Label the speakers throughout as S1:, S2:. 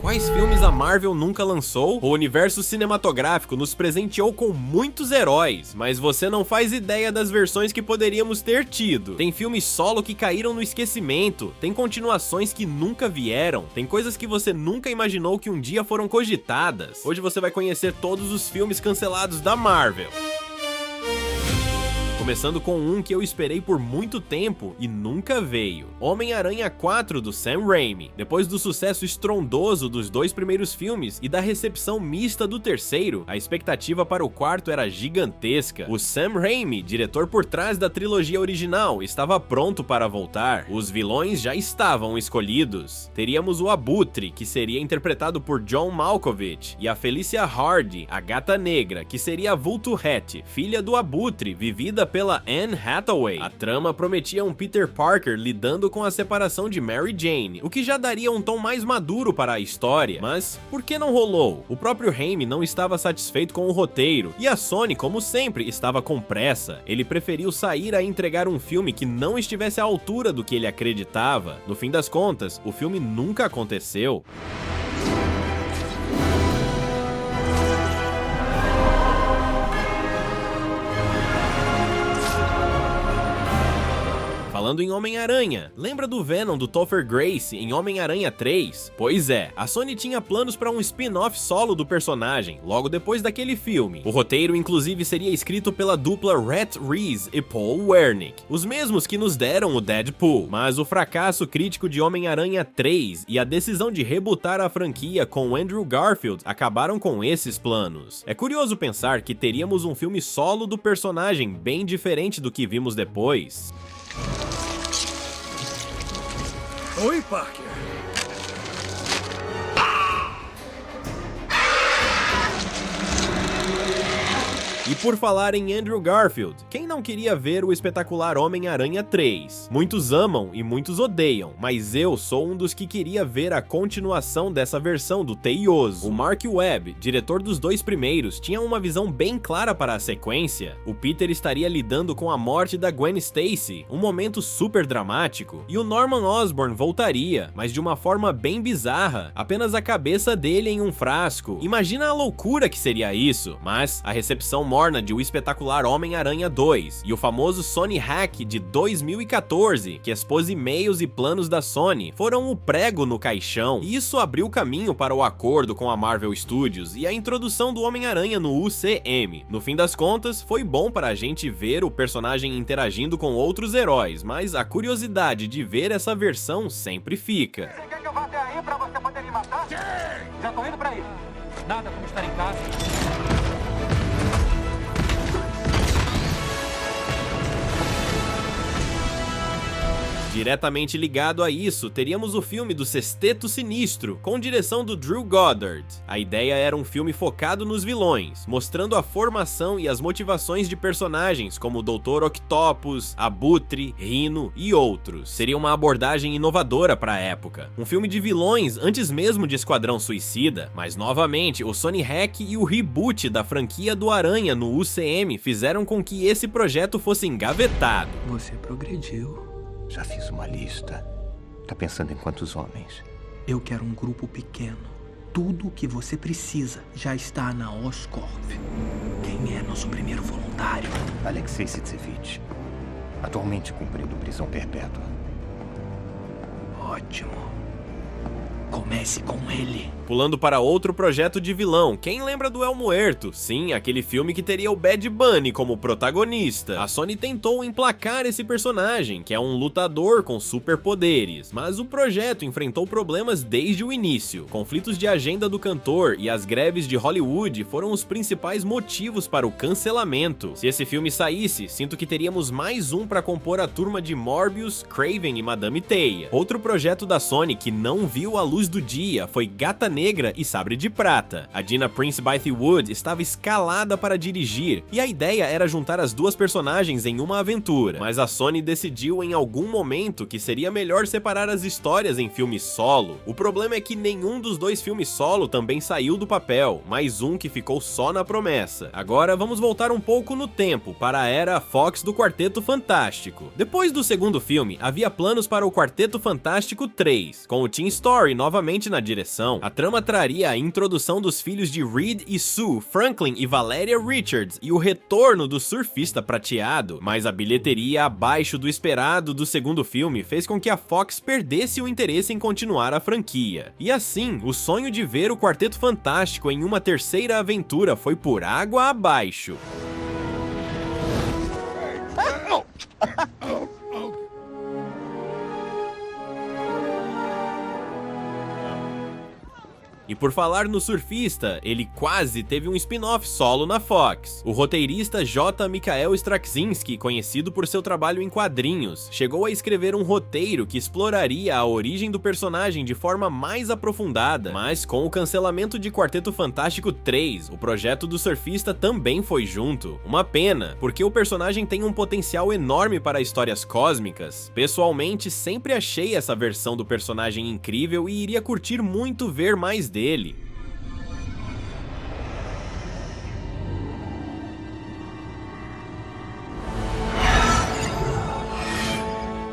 S1: Quais filmes a Marvel nunca lançou? O universo cinematográfico nos presenteou com muitos heróis, mas você não faz ideia das versões que poderíamos ter tido. Tem filmes solo que caíram no esquecimento, tem continuações que nunca vieram, tem coisas que você nunca imaginou que um dia foram cogitadas. Hoje você vai conhecer todos os filmes cancelados da Marvel. Começando com um que eu esperei por muito tempo e nunca veio. Homem-Aranha 4 do Sam Raimi. Depois do sucesso estrondoso dos dois primeiros filmes e da recepção mista do terceiro, a expectativa para o quarto era gigantesca. O Sam Raimi, diretor por trás da trilogia original, estava pronto para voltar. Os vilões já estavam escolhidos. Teríamos o Abutre, que seria interpretado por John Malkovich, e a Felicia Hardy, a Gata Negra, que seria a Vulturette, filha do Abutre, vivida pela Anne Hathaway. A trama prometia um Peter Parker lidando com a separação de Mary Jane, o que já daria um tom mais maduro para a história, mas por que não rolou? O próprio Raimi não estava satisfeito com o roteiro, e a Sony, como sempre, estava com pressa. Ele preferiu sair a entregar um filme que não estivesse à altura do que ele acreditava. No fim das contas, o filme nunca aconteceu. Falando em Homem-Aranha, lembra do Venom do Topher Grace em Homem-Aranha 3? Pois é, a Sony tinha planos para um spin-off solo do personagem, logo depois daquele filme. O roteiro inclusive seria escrito pela dupla Rhett Reese e Paul Wernick, os mesmos que nos deram o Deadpool. Mas o fracasso crítico de Homem-Aranha 3 e a decisão de rebootar a franquia com Andrew Garfield acabaram com esses planos. É curioso pensar que teríamos um filme solo do personagem bem diferente do que vimos depois.
S2: Oi, Parker.
S1: E por falar em Andrew Garfield, quem não queria ver o espetacular Homem-Aranha 3? Muitos amam e muitos odeiam, mas eu sou um dos que queria ver a continuação dessa versão do Teioso. O Mark Webb, diretor dos dois primeiros, tinha uma visão bem clara para a sequência. O Peter estaria lidando com a morte da Gwen Stacy, um momento super dramático, e o Norman Osborn voltaria, mas de uma forma bem bizarra, apenas a cabeça dele em um frasco. Imagina a loucura que seria isso, mas a recepção morna de O Espetacular Homem-Aranha 2 e o famoso Sony Hack de 2014, que expôs e-mails e planos da Sony, foram o prego no caixão, e isso abriu caminho para o acordo com a Marvel Studios e a introdução do Homem-Aranha no UCM. No fim das contas, foi bom para a gente ver o personagem interagindo com outros heróis, mas a curiosidade de ver essa versão sempre fica.
S3: Você quer que eu vá até aí pra você poder me matar? Sim! Já tô indo pra aí. Nada como estar em casa.
S1: Diretamente ligado a isso, teríamos o filme do Sexteto Sinistro, com direção do Drew Goddard. A ideia era um filme focado nos vilões, mostrando a formação e as motivações de personagens como o Dr. Octopus, Abutre, Rhino e outros. Seria uma abordagem inovadora para a época. Um filme de vilões antes mesmo de Esquadrão Suicida, mas novamente o Sony Hack e o reboot da franquia do Aranha no UCM fizeram com que esse projeto fosse engavetado.
S2: Você progrediu.
S4: Já fiz uma lista. Tá pensando em quantos homens?
S2: Eu quero um grupo pequeno. Tudo o que você precisa já está na Oscorp. Quem é nosso primeiro voluntário?
S4: Alexei Sitsevich. Atualmente cumprindo prisão perpétua.
S2: Ótimo. Comece com ele.
S1: Pulando para outro projeto de vilão, quem lembra do El Muerto? Sim, aquele filme que teria o Bad Bunny como protagonista. A Sony tentou emplacar esse personagem, que é um lutador com superpoderes, mas o projeto enfrentou problemas desde o início. Conflitos de agenda do cantor e as greves de Hollywood foram os principais motivos para o cancelamento. Se esse filme saísse, sinto que teríamos mais um para compor a turma de Morbius, Kraven e Madame Teia. Outro projeto da Sony que não viu a luz do dia foi Gata Negra e Sabre de Prata. A Gina Prince Bythewood estava escalada para dirigir, e a ideia era juntar as duas personagens em uma aventura, mas a Sony decidiu em algum momento que seria melhor separar as histórias em filmes solo. O problema é que nenhum dos dois filmes solo também saiu do papel, mais um que ficou só na promessa. Agora vamos voltar um pouco no tempo, para a era Fox do Quarteto Fantástico. Depois do segundo filme, havia planos para o Quarteto Fantástico 3, com o Tim Story novamente na direção, a trama traria a introdução dos filhos de Reed e Sue, Franklin e Valeria Richards, e o retorno do surfista prateado, mas a bilheteria abaixo do esperado do segundo filme fez com que a Fox perdesse o interesse em continuar a franquia. E assim, o sonho de ver o Quarteto Fantástico em uma terceira aventura foi por água abaixo. E por falar no surfista, ele quase teve um spin-off solo na Fox. O roteirista J. Michael Straczynski, conhecido por seu trabalho em quadrinhos, chegou a escrever um roteiro que exploraria a origem do personagem de forma mais aprofundada, mas com o cancelamento de Quarteto Fantástico 3, o projeto do surfista também foi junto. Uma pena, porque o personagem tem um potencial enorme para histórias cósmicas. Pessoalmente, sempre achei essa versão do personagem incrível e iria curtir muito ver mais dele.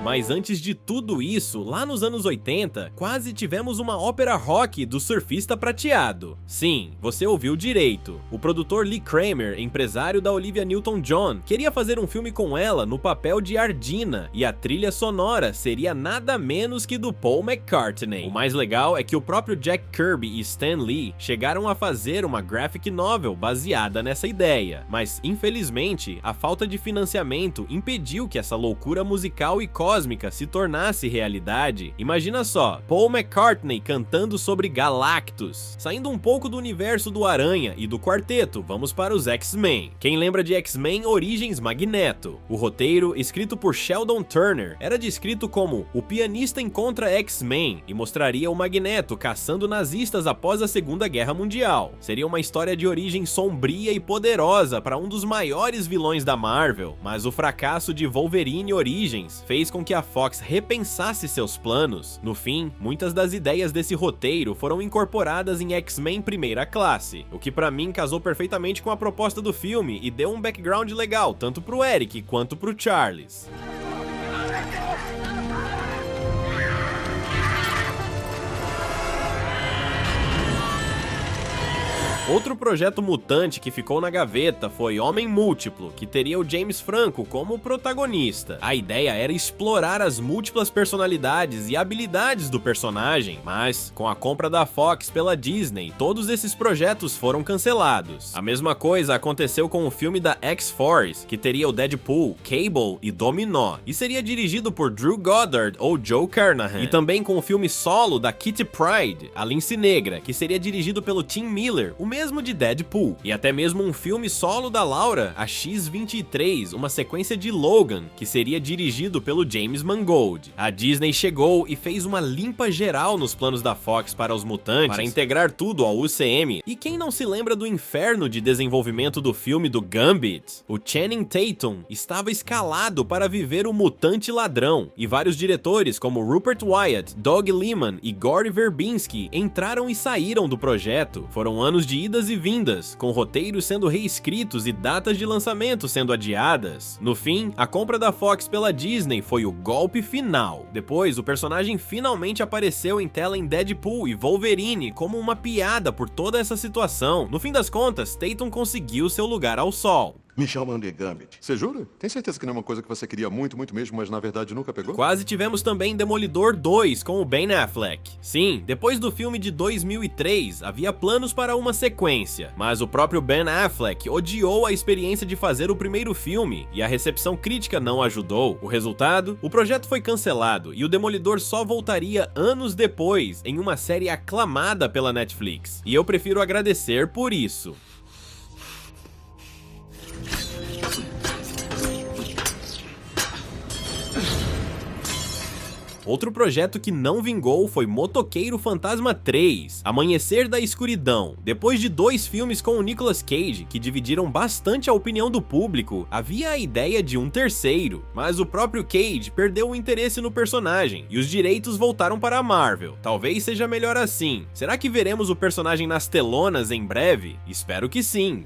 S1: Mas antes de tudo isso, lá nos anos 80, quase tivemos uma ópera rock do surfista prateado. Sim, você ouviu direito. O produtor Lee Kramer, empresário da Olivia Newton-John, queria fazer um filme com ela no papel de Ardina, e a trilha sonora seria nada menos que do Paul McCartney. O mais legal é que o próprio Jack Kirby e Stan Lee chegaram a fazer uma graphic novel baseada nessa ideia, mas infelizmente a falta de financiamento impediu que essa loucura musical e cósmica se tornasse realidade. Imagina só, Paul McCartney cantando sobre Galactus. Saindo um pouco do universo do Aranha e do Quarteto, vamos para os X-Men. Quem lembra de X-Men Origens Magneto? O roteiro, escrito por Sheldon Turner, era descrito como o pianista encontra X-Men e mostraria o Magneto caçando nazistas após a Segunda Guerra Mundial. Seria uma história de origem sombria e poderosa para um dos maiores vilões da Marvel, mas o fracasso de Wolverine Origins fez com que a Fox repensasse seus planos. No fim, muitas das ideias desse roteiro foram incorporadas em X-Men Primeira Classe, o que pra mim casou perfeitamente com a proposta do filme e deu um background legal tanto pro Eric quanto pro Charles. Outro projeto mutante que ficou na gaveta foi Homem Múltiplo, que teria o James Franco como protagonista. A ideia era explorar as múltiplas personalidades e habilidades do personagem, mas com a compra da Fox pela Disney, todos esses projetos foram cancelados. A mesma coisa aconteceu com o filme da X-Force, que teria o Deadpool, Cable e Dominó, e seria dirigido por Drew Goddard ou Joe Carnahan. E também com o filme solo da Kitty Pryde, a Lince Negra, que seria dirigido pelo Tim Miller, o mesmo de Deadpool, e até mesmo um filme solo da Laura, a X-23, uma sequência de Logan, que seria dirigido pelo James Mangold. A Disney chegou e fez uma limpa geral nos planos da Fox para os mutantes, para integrar tudo ao UCM, e quem não se lembra do inferno de desenvolvimento do filme do Gambit? O Channing Tatum estava escalado para viver o mutante ladrão, e vários diretores como Rupert Wyatt, Doug Liman e Gore Verbinski entraram e saíram do projeto. Foram anos de idas e vindas, com roteiros sendo reescritos e datas de lançamento sendo adiadas. No fim, a compra da Fox pela Disney foi o golpe final. Depois, o personagem finalmente apareceu em tela em Deadpool e Wolverine como uma piada por toda essa situação. No fim das contas, Tatum conseguiu seu lugar ao sol.
S5: Me chamam de Gambit. Você jura? Tem certeza que não é uma coisa que você queria muito, muito mesmo, mas na verdade nunca pegou?
S1: Quase tivemos também Demolidor 2 com o Ben Affleck. Sim, depois do filme de 2003, havia planos para uma sequência, mas o próprio Ben Affleck odiou a experiência de fazer o primeiro filme e a recepção crítica não ajudou. O resultado? O projeto foi cancelado e o Demolidor só voltaria anos depois em uma série aclamada pela Netflix. E eu prefiro agradecer por isso. Outro projeto que não vingou foi Motoqueiro Fantasma 3, Amanhecer da Escuridão. Depois de 2 filmes com o Nicolas Cage, que dividiram bastante a opinião do público, havia a ideia de um terceiro, mas o próprio Cage perdeu o interesse no personagem, e os direitos voltaram para a Marvel. Talvez seja melhor assim. Será que veremos o personagem nas telonas em breve? Espero que sim.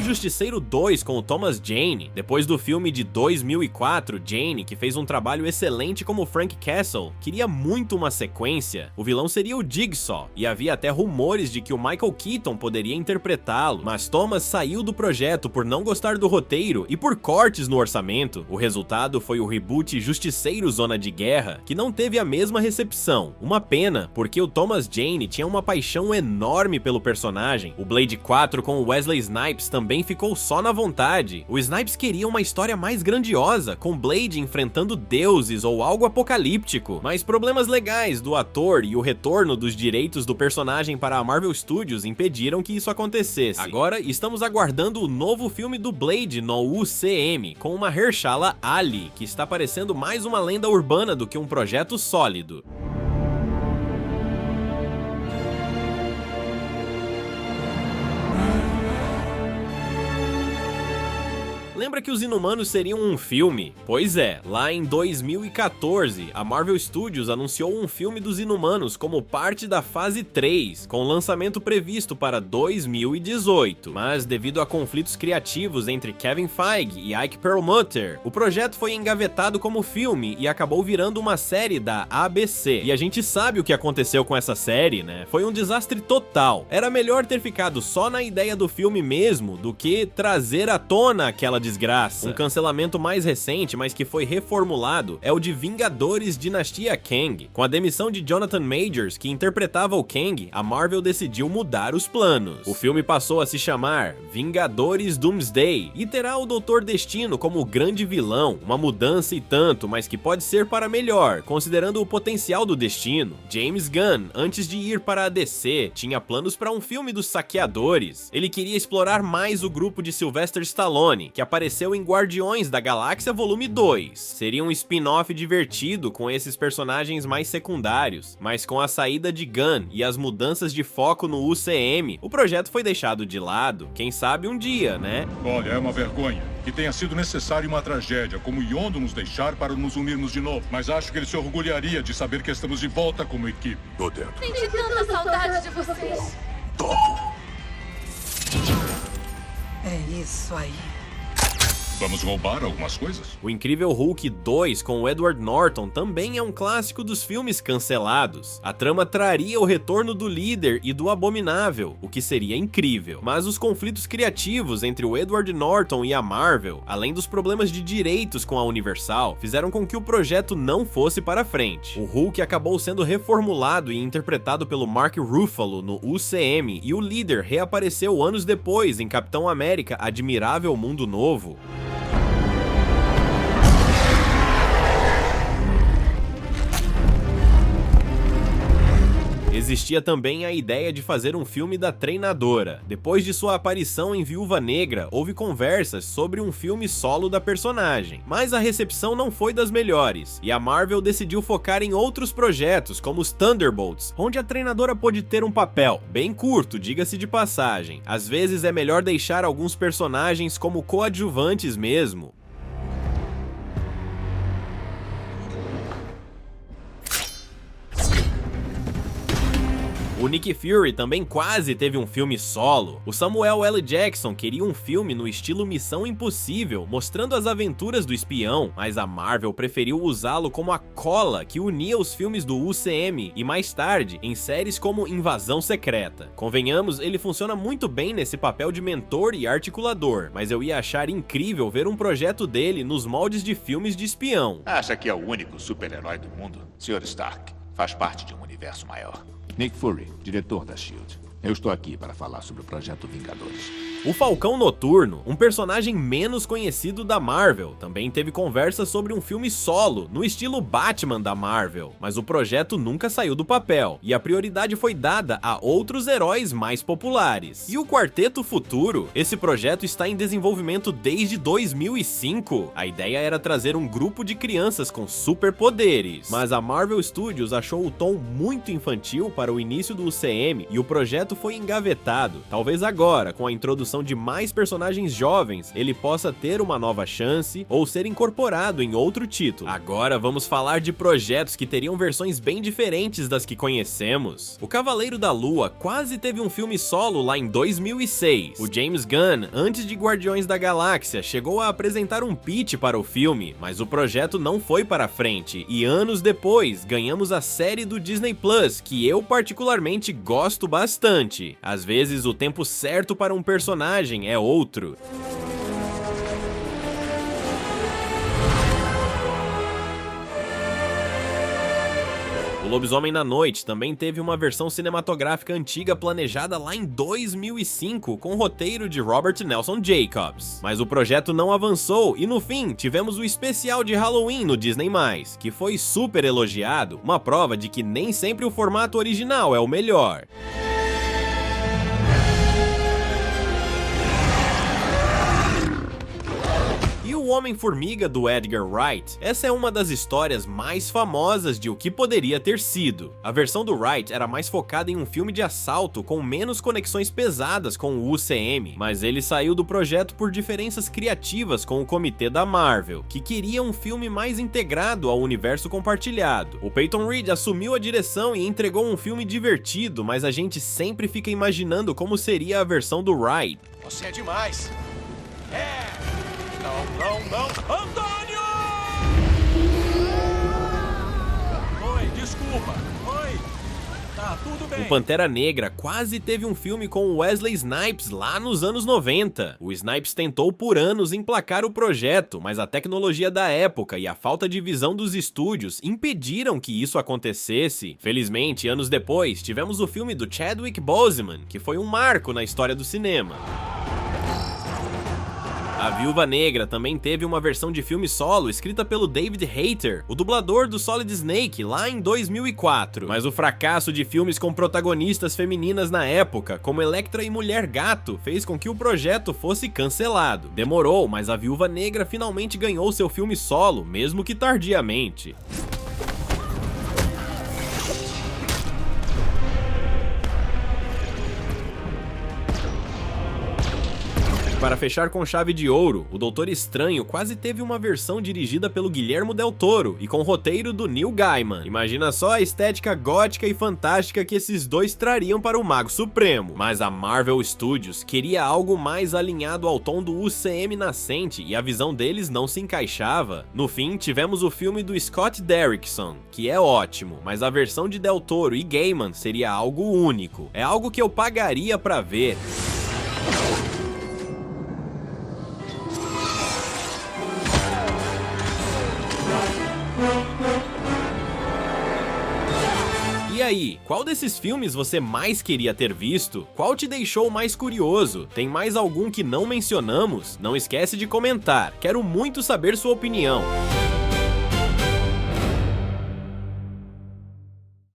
S1: Justiceiro 2 com o Thomas Jane, depois do filme de 2004, Jane, que fez um trabalho excelente como Frank Castle, queria muito uma sequência. O vilão seria o Jigsaw, e havia até rumores de que o Michael Keaton poderia interpretá-lo, mas Thomas saiu do projeto por não gostar do roteiro e por cortes no orçamento. O resultado foi o reboot Justiceiro Zona de Guerra, que não teve a mesma recepção. Uma pena, porque o Thomas Jane tinha uma paixão enorme pelo personagem. O Blade 4 com o Wesley Snipes também ficou só na vontade. O Snipes queria uma história mais grandiosa, com Blade enfrentando deuses ou algo apocalíptico, mas problemas legais do ator e o retorno dos direitos do personagem para a Marvel Studios impediram que isso acontecesse. Agora estamos aguardando o novo filme do Blade no UCM, com uma Mahershala Ali, que está parecendo mais uma lenda urbana do que um projeto sólido. Lembra que os Inumanos seriam um filme? Pois é, lá em 2014, a Marvel Studios anunciou um filme dos Inumanos como parte da fase 3, com lançamento previsto para 2018. Mas devido a conflitos criativos entre Kevin Feige e Ike Perlmutter, o projeto foi engavetado como filme e acabou virando uma série da ABC. E a gente sabe o que aconteceu com essa série, né? Foi um desastre total. Era melhor ter ficado só na ideia do filme mesmo do que trazer à tona aquela desgraça. Um cancelamento mais recente, mas que foi reformulado, é o de Vingadores Dinastia Kang. Com a demissão de Jonathan Majors, que interpretava o Kang, a Marvel decidiu mudar os planos. O filme passou a se chamar Vingadores Doomsday e terá o Doutor Destino como o grande vilão, uma mudança e tanto, mas que pode ser para melhor, considerando o potencial do Destino. James Gunn, antes de ir para a DC, tinha planos para um filme dos Saqueadores. Ele queria explorar mais o grupo de Sylvester Stallone, que apareceu em Guardiões da Galáxia Volume 2. Seria um spin-off divertido com esses personagens mais secundários, mas com a saída de Gunn e as mudanças de foco no UCM, o projeto foi deixado de lado. Quem sabe um dia, né?
S6: Olha, é uma vergonha que tenha sido necessário uma tragédia como Yondo nos deixar para nos unirmos de novo, mas acho que ele se orgulharia de saber que estamos de volta como equipe.
S5: Tô dentro.
S7: Senti tanta saudade de vocês.
S5: Topo.
S8: É isso aí.
S6: Vamos roubar algumas coisas?
S1: O Incrível Hulk 2 com o Edward Norton também é um clássico dos filmes cancelados. A trama traria o retorno do líder e do Abominável, o que seria incrível. Mas os conflitos criativos entre o Edward Norton e a Marvel, além dos problemas de direitos com a Universal, fizeram com que o projeto não fosse para frente. O Hulk acabou sendo reformulado e interpretado pelo Mark Ruffalo no UCM, e o líder reapareceu anos depois em Capitão América Admirável Mundo Novo. Existia também a ideia de fazer um filme da treinadora. Depois de sua aparição em Viúva Negra, houve conversas sobre um filme solo da personagem, mas a recepção não foi das melhores, e a Marvel decidiu focar em outros projetos, como os Thunderbolts, onde a treinadora pôde ter um papel bem curto, diga-se de passagem. Às vezes é melhor deixar alguns personagens como coadjuvantes mesmo. O Nick Fury também quase teve um filme solo. O Samuel L. Jackson queria um filme no estilo Missão Impossível, mostrando as aventuras do espião, mas a Marvel preferiu usá-lo como a cola que unia os filmes do UCM e mais tarde em séries como Invasão Secreta. Convenhamos, ele funciona muito bem nesse papel de mentor e articulador, mas eu ia achar incrível ver um projeto dele nos moldes de filmes de espião.
S9: Acha que é o único super-herói do mundo? Sr. Stark, faz parte de um universo maior.
S10: Nick Fury, diretor da S.H.I.E.L.D. Eu estou aqui para falar sobre o Projeto Vingadores.
S1: O Falcão Noturno, um personagem menos conhecido da Marvel, também teve conversas sobre um filme solo, no estilo Batman da Marvel, mas o projeto nunca saiu do papel, e a prioridade foi dada a outros heróis mais populares. E o Quarteto Futuro? Esse projeto está em desenvolvimento desde 2005. A ideia era trazer um grupo de crianças com superpoderes, mas a Marvel Studios achou o tom muito infantil para o início do UCM, e o projeto foi engavetado. Talvez agora, com a introdução de mais personagens jovens, ele possa ter uma nova chance ou ser incorporado em outro título. Agora vamos falar de projetos que teriam versões bem diferentes das que conhecemos. O Cavaleiro da Lua quase teve um filme solo lá em 2006. O James Gunn, antes de Guardiões da Galáxia, chegou a apresentar um pitch para o filme, mas o projeto não foi para frente, e anos depois ganhamos a série do Disney Plus, que eu particularmente gosto bastante. Às vezes o tempo certo para um personagem é outro. O Lobisomem na Noite também teve uma versão cinematográfica antiga planejada lá em 2005 com o roteiro de Robert Nelson Jacobs. Mas o projeto não avançou e no fim tivemos o especial de Halloween no Disney+, que foi super elogiado, uma prova de que nem sempre o formato original é o melhor. O Homem-Formiga do Edgar Wright, essa é uma das histórias mais famosas de o que poderia ter sido. A versão do Wright era mais focada em um filme de assalto com menos conexões pesadas com o UCM, mas ele saiu do projeto por diferenças criativas com o comitê da Marvel, que queria um filme mais integrado ao universo compartilhado. O Peyton Reed assumiu a direção e entregou um filme divertido, mas a gente sempre fica imaginando como seria a versão do Wright.
S3: Você é demais! Não! Antônio! Oi, desculpa. Oi. Tá tudo bem.
S1: O Pantera Negra quase teve um filme com o Wesley Snipes lá nos anos 90. O Snipes tentou por anos emplacar o projeto, mas a tecnologia da época e a falta de visão dos estúdios impediram que isso acontecesse. Felizmente, anos depois, tivemos o filme do Chadwick Boseman, que foi um marco na história do cinema. A Viúva Negra também teve uma versão de filme solo escrita pelo David Hayter, o dublador do Solid Snake, lá em 2004. Mas o fracasso de filmes com protagonistas femininas na época, como Elektra e Mulher Gato, fez com que o projeto fosse cancelado. Demorou, mas a Viúva Negra finalmente ganhou seu filme solo, mesmo que tardiamente. Para fechar com chave de ouro, o Doutor Estranho quase teve uma versão dirigida pelo Guillermo del Toro e com roteiro do Neil Gaiman. Imagina só a estética gótica e fantástica que esses dois trariam para o Mago Supremo. Mas a Marvel Studios queria algo mais alinhado ao tom do UCM nascente e a visão deles não se encaixava. No fim, tivemos o filme do Scott Derrickson, que é ótimo, mas a versão de del Toro e Gaiman seria algo único. É algo que eu pagaria para ver. E aí, qual desses filmes você mais queria ter visto? Qual te deixou mais curioso? Tem mais algum que não mencionamos? Não esquece de comentar, quero muito saber sua opinião.